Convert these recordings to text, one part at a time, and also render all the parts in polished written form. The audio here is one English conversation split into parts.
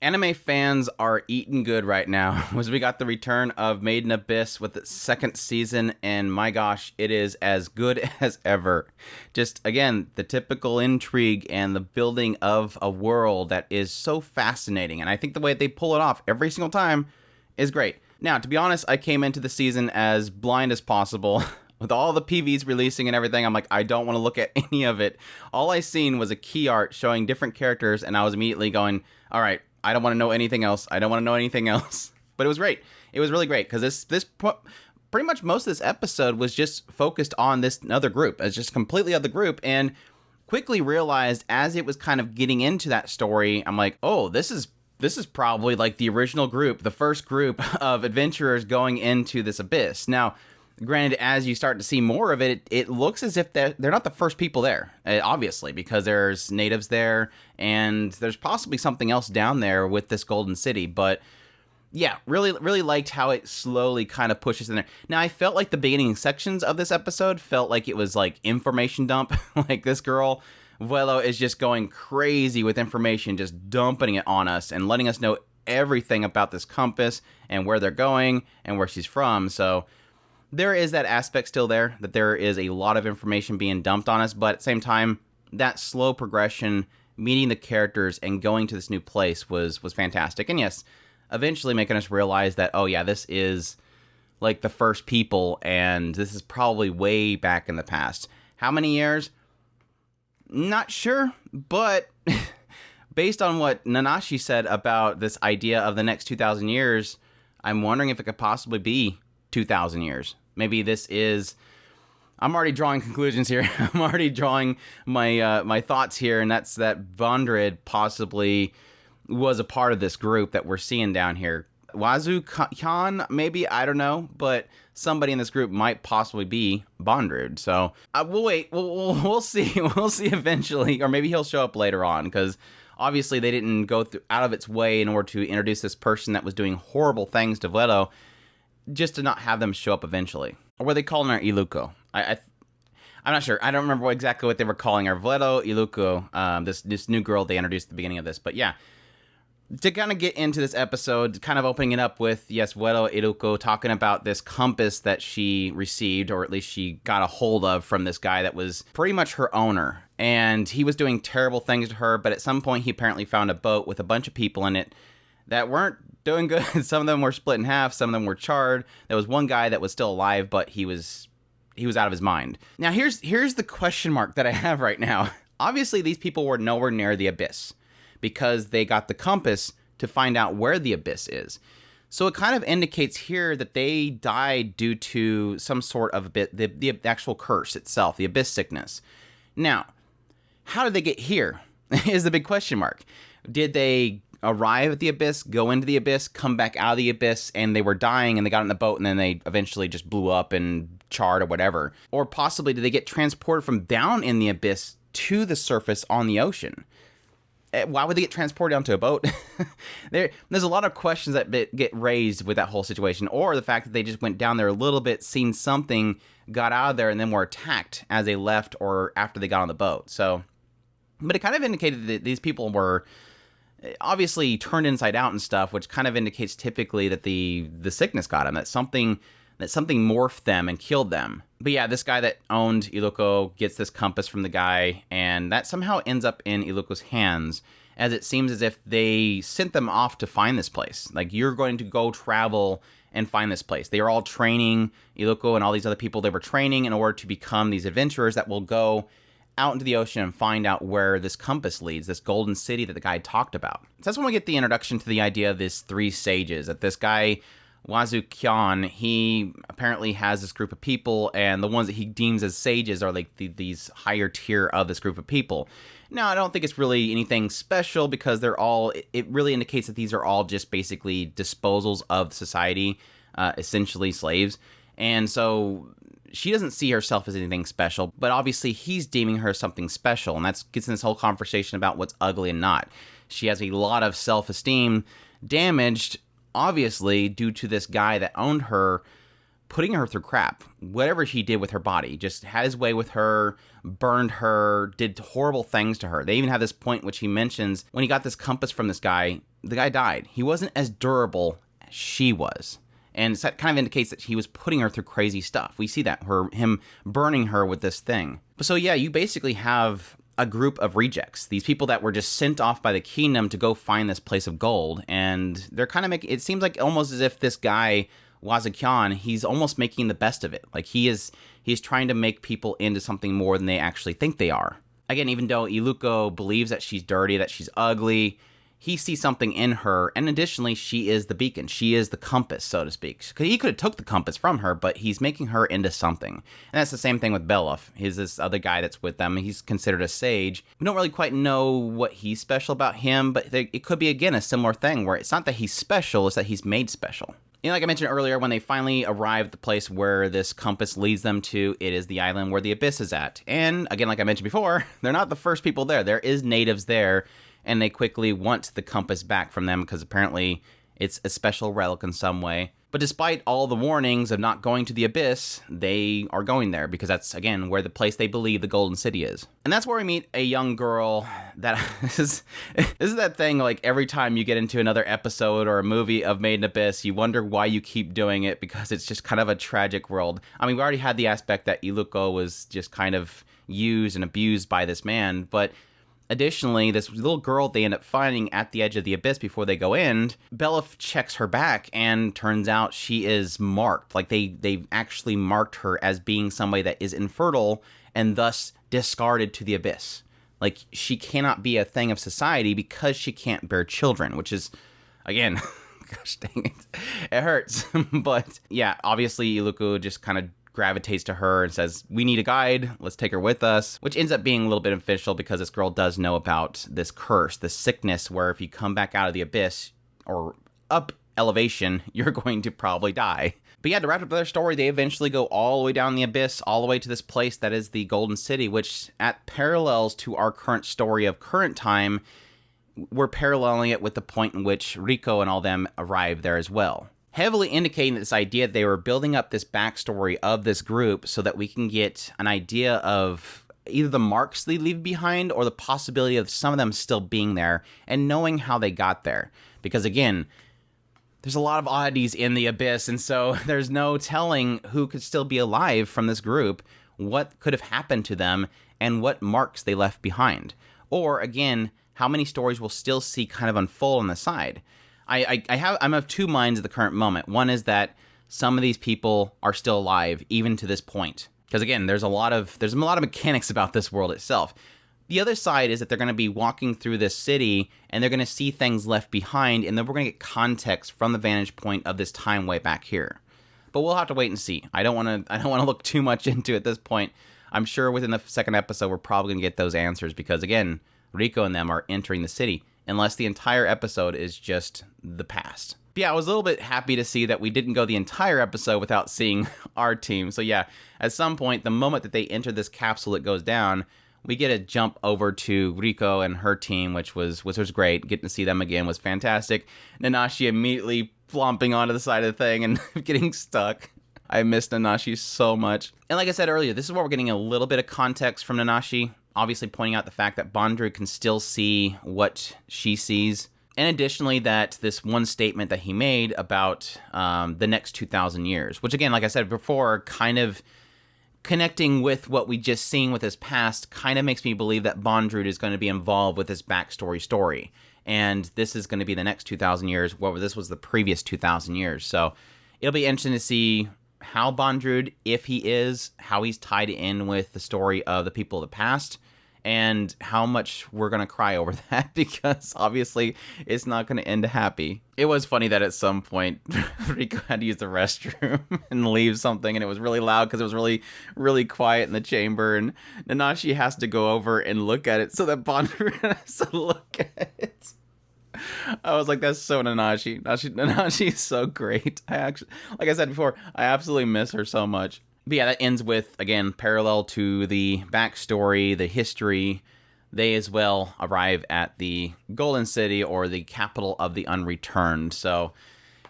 Anime fans are eating good right now as we got the return of Made in Abyss with its second season, and my gosh, it is as good as ever. Just, again, the typical intrigue and the building of a world that is so fascinating, and I think the way they pull it off every single time is great. Now, to be honest, I came into the season as blind as possible. With all the PVs releasing and everything, I'm like, I don't want to look at any of it. All I seen was a key art showing different characters, and I was immediately going, all right, I don't want to know anything else. I don't want to know anything else. But it was great. It was really great, because this pretty much most of this episode was just focused on this other group. It's just completely other group, and quickly realized as it was kind of getting into that story, I'm like, oh, this is probably like the original group, the first group of adventurers going into this abyss. Now, granted, as you start to see more of it, it looks as if they're not the first people there, obviously, because there's natives there, and there's possibly something else down there with this golden city. But yeah, really liked how it slowly kind of pushes in there. Now, I felt like the beginning sections of this episode felt like it was like information dump. Like this girl, Vuelo, is just going crazy with information, just dumping it on us and letting us know everything about this compass and where they're going and where she's from. So there is that aspect still there, that there is a lot of information being dumped on us, but at the same time, that slow progression, meeting the characters and going to this new place was fantastic. And yes, eventually making us realize that, oh yeah, this is like the first people, and this is probably way back in the past. How many years? Not sure, but based on what Nanashi said about this idea of the next 2,000 years, I'm wondering if it could possibly be 2,000 years. Maybe this is... I'm already drawing conclusions here. I'm already drawing my thoughts here, and that's that Bondred possibly was a part of this group that we're seeing down here. Wazu-chan, maybe, I don't know, but somebody in this group might possibly be Bondred. So we'll wait. We'll see. We'll see eventually, or maybe he'll show up later on, because obviously they didn't go out of its way in order to introduce this person that was doing horrible things to Vuelo, just to not have them show up eventually. Or were they calling her Iluko? I'm not sure. I don't remember exactly what they were calling her. Vuelo, Iluko, this new girl they introduced at the beginning of this. But yeah, to kind of get into this episode, kind of opening it up with, yes, Vuelo, Iluko talking about this compass that she received, or at least she got a hold of from this guy that was pretty much her owner. And he was doing terrible things to her, but at some point he apparently found a boat with a bunch of people in it that weren't doing good. Some of them were split in half. Some of them were charred. There was one guy that was still alive, but he was out of his mind. Now, here's the question mark that I have right now. Obviously, these people were nowhere near the abyss because they got the compass to find out where the abyss is. So it kind of indicates here that they died due to some sort of the actual curse itself, the abyss sickness. Now, how did they get here is the big question mark. Did they arrive at the abyss, go into the abyss, come back out of the abyss, and they were dying and they got in the boat and then they eventually just blew up and charred or whatever? Or possibly did they get transported from down in the abyss to the surface on the ocean? Why would they get transported onto a boat? There's a lot of questions that get raised with that whole situation. Or the fact that they just went down there a little bit, seen something, got out of there, and then were attacked as they left or after they got on the boat. So, but it kind of indicated that these people were obviously turned inside out and stuff, which kind of indicates typically that the sickness got them, that something morphed them and killed them. But yeah, this guy that owned Iluko gets this compass from the guy, and that somehow ends up in Iluko's hands, as it seems as if they sent them off to find this place. Like, you're going to go travel and find this place. They are all training, Iluko and all these other people they were training in order to become these adventurers that will go out into the ocean and find out where this compass leads, this golden city that the guy talked about. So that's when we get the introduction to the idea of these three sages, that this guy, Ougonkyou, he apparently has this group of people, and the ones that he deems as sages are like these higher tier of this group of people. Now, I don't think it's really anything special, because it really indicates that these are all just basically disposals of society, essentially slaves. And so she doesn't see herself as anything special, but obviously he's deeming her something special, and that gets in this whole conversation about what's ugly and not. She has a lot of self-esteem damaged, obviously, due to this guy that owned her putting her through crap. Whatever he did with her body, just had his way with her, burned her, did horrible things to her. They even have this point which he mentions when he got this compass from this guy, the guy died. He wasn't as durable as she was. And so that kind of indicates that he was putting her through crazy stuff. We see that, him burning her with this thing. So yeah, you basically have a group of rejects, these people that were just sent off by the kingdom to go find this place of gold. And they're kind of making, it seems like almost as if this guy, Ougonkyou, he's almost making the best of it. Like he's trying to make people into something more than they actually think they are. Again, even though Iluko believes that she's dirty, that she's ugly, he sees something in her, and additionally, she is the beacon. She is the compass, so to speak. He could have took the compass from her, but he's making her into something. And that's the same thing with Belov. He's this other guy that's with them. He's considered a sage. We don't really quite know what he's special about him, but it could be, again, a similar thing where it's not that he's special, it's that he's made special. You know, like I mentioned earlier, when they finally arrive at the place where this compass leads them to, it is the island where the abyss is at. And again, like I mentioned before, they're not the first people there. There is natives there, and they quickly want the compass back from them because apparently it's a special relic in some way. But despite all the warnings of not going to the abyss, they are going there because that's, again, where the place they believe the Golden City is. And that's where we meet a young girl that this is that thing, like every time you get into another episode or a movie of Made in Abyss, you wonder why you keep doing it because it's just kind of a tragic world. I mean, we already had the aspect that Iluko was just kind of used and abused by this man, but additionally, this little girl they end up finding at the edge of the abyss before they go in, Belov checks her back and turns out she is marked. Like they actually marked her as being somebody that is infertile and thus discarded to the abyss. Like she cannot be a thing of society because she can't bear children, which is, again, gosh dang it, it hurts. But yeah, obviously Iluko just kind of gravitates to her and says, we need a guide, let's take her with us, which ends up being a little bit official because this girl does know about this curse, this sickness where if you come back out of the abyss or up elevation, you're going to probably die. But yeah, to wrap up their story, they eventually go all the way down the abyss, all the way to this place that is the Golden City, which at parallels to our current story of current time, we're paralleling it with the point in which Rico and all them arrived there as well. Heavily indicating this idea that they were building up this backstory of this group so that we can get an idea of either the marks they leave behind or the possibility of some of them still being there and knowing how they got there. Because again, there's a lot of oddities in the abyss, and so there's no telling who could still be alive from this group, what could have happened to them, and what marks they left behind. Or again, how many stories we'll still see kind of unfold on the side. I'm of two minds at the current moment. One is that some of these people are still alive even to this point, because again, there's a lot of mechanics about this world itself. The other side is that they're going to be walking through this city and they're going to see things left behind, and then we're going to get context from the vantage point of this time way back here. But we'll have to wait and see. I don't want to look too much into it at this point. I'm sure within the second episode we're probably going to get those answers because again, Rico and them are entering the city. Unless the entire episode is just the past. But yeah, I was a little bit happy to see that we didn't go the entire episode without seeing our team. So yeah, at some point, the moment that they enter this capsule that goes down, we get a jump over to Rico and her team, which was great. Getting to see them again was fantastic. Nanashi immediately flomping onto the side of the thing and getting stuck. I miss Nanashi so much. And like I said earlier, this is where we're getting a little bit of context from Nanashi. Obviously pointing out the fact that Bondrewd can still see what she sees. And additionally, that this one statement that he made about the next 2,000 years, which again, like I said before, kind of connecting with what we just seen with his past kind of makes me believe that Bondrewd is going to be involved with this backstory story. And this is going to be the next 2,000 years, where this was the previous 2,000 years. So it'll be interesting to see how Bondrewd, if he is, how he's tied in with the story of the people of the past, and how much we're going to cry over that, because obviously it's not going to end happy. It was funny that at some point Rico had to use the restroom and leave something, and it was really loud because it was really, really quiet in the chamber, and Nanashi has to go over and look at it so that Bondrewd has to look at it. I was like, that's so Nanashi. Nanashi is so great. Like I said before, I absolutely miss her so much. But yeah, that ends with, again, parallel to the backstory, the history. They as well arrive at the Golden City, or the capital of the Unreturned. So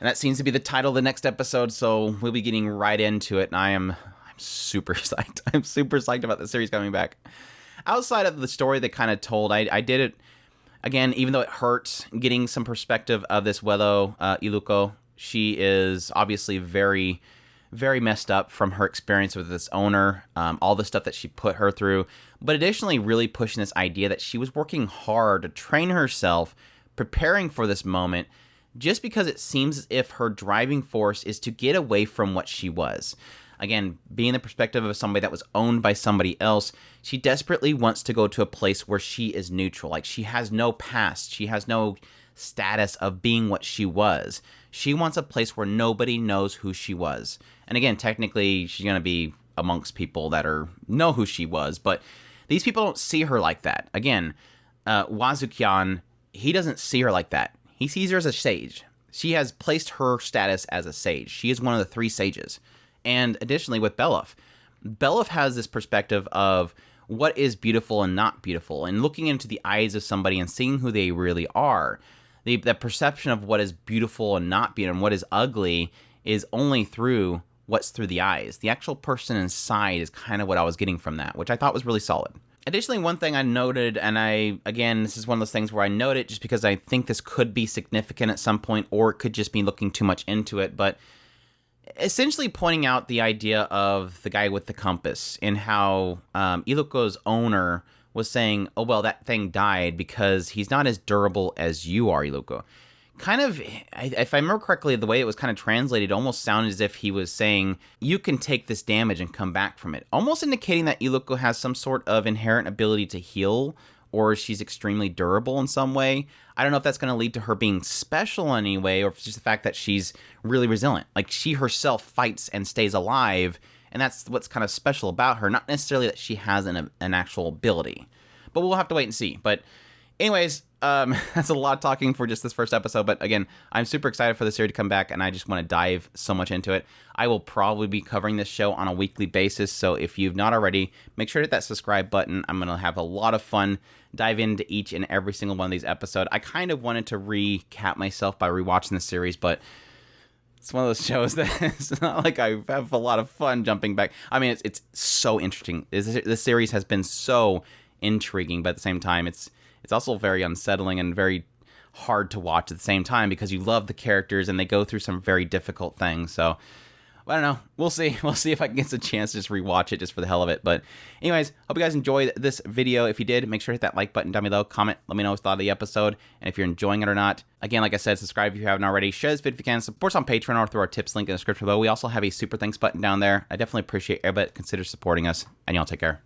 And that seems to be the title of the next episode, so we'll be getting right into it. And I'm super psyched. I'm super psyched about the series coming back. Outside of the story they kind of told, I did it, again, even though it hurts, getting some perspective of this widow, Iluko. She is obviously very, very messed up from her experience with this owner, all the stuff that she put her through, but additionally really pushing this idea that she was working hard to train herself, preparing for this moment, just because it seems as if her driving force is to get away from what she was. Again, being the perspective of somebody that was owned by somebody else, she desperately wants to go to a place where she is neutral. Like, she has no past. She has no status of being what she was. She wants a place where nobody knows who she was. And again, technically, she's going to be amongst people that know who she was, but these people don't see her like that. Again, Wazukyan, he doesn't see her like that. He sees her as a sage. She has placed her status as a sage. She is one of the 3 sages. And additionally, with Belov has this perspective of what is beautiful and not beautiful, and looking into the eyes of somebody and seeing who they really are. The perception of what is beautiful and not beautiful and what is ugly is only through what's through the eyes. The actual person inside is kind of what I was getting from that, which I thought was really solid. Additionally, one thing I noted, and this is one of those things where I note it just because I think this could be significant at some point, or it could just be looking too much into it, but essentially pointing out the idea of the guy with the compass and how Iluko's owner was saying, oh, well, that thing died because he's not as durable as you are, Iluko. Kind of, if I remember correctly, the way it was kind of translated almost sounded as if he was saying, you can take this damage and come back from it. Almost indicating that Iluko has some sort of inherent ability to heal, or she's extremely durable in some way. I don't know if that's going to lead to her being special in any way, or if it's just the fact that she's really resilient. Like, she herself fights and stays alive, and that's what's kind of special about her. Not necessarily that she has an actual ability. But we'll have to wait and see. But anyways, that's a lot talking for just this first episode. But again, I'm super excited for the series to come back, and I just want to dive so much into it. I will probably be covering this show on a weekly basis, so if you've not already, make sure to hit that subscribe button. I'm going to have a lot of fun dive into each and every single one of these episodes. I kind of wanted to recap myself by rewatching the series, but it's one of those shows that it's not like I have a lot of fun jumping back. I mean, it's so interesting. This series has been so intriguing, but at the same time, it's also very unsettling and very hard to watch at the same time because you love the characters and they go through some very difficult things. So I don't know. We'll see. We'll see if I can get a chance to just rewatch it just for the hell of it. But anyways, hope you guys enjoyed this video. If you did, make sure to hit that like button down below. Comment. Let me know what you thought of the episode. And if you're enjoying it or not. Again, like I said, subscribe if you haven't already. Share this video if you can. Support us on Patreon or through our tips link in the description below. We also have a super thanks button down there. I definitely appreciate everybody that considers supporting us. And y'all take care.